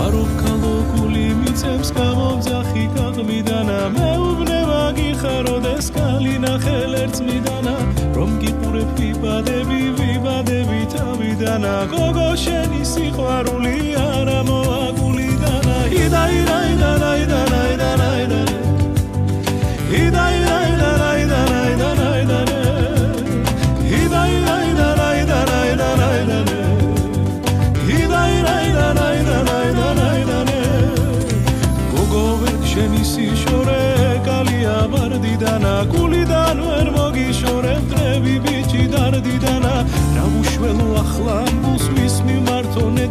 აროქალოგული მიცემს გამომძახი გაღმიდანა მეუბნება გიხაროდეს კალინა ხელერც მიდანა რომ გიყურებ ვიბადები თავიდანა გოგო შენი სიყვარული არა მოაგულიდანა სიშორე კალია ვარდიდანა გულიდან ვერ მოგიშორებ დრები ბიჭი დარდიდანა რა უშველო ახლა ამბულს მის მიმართონე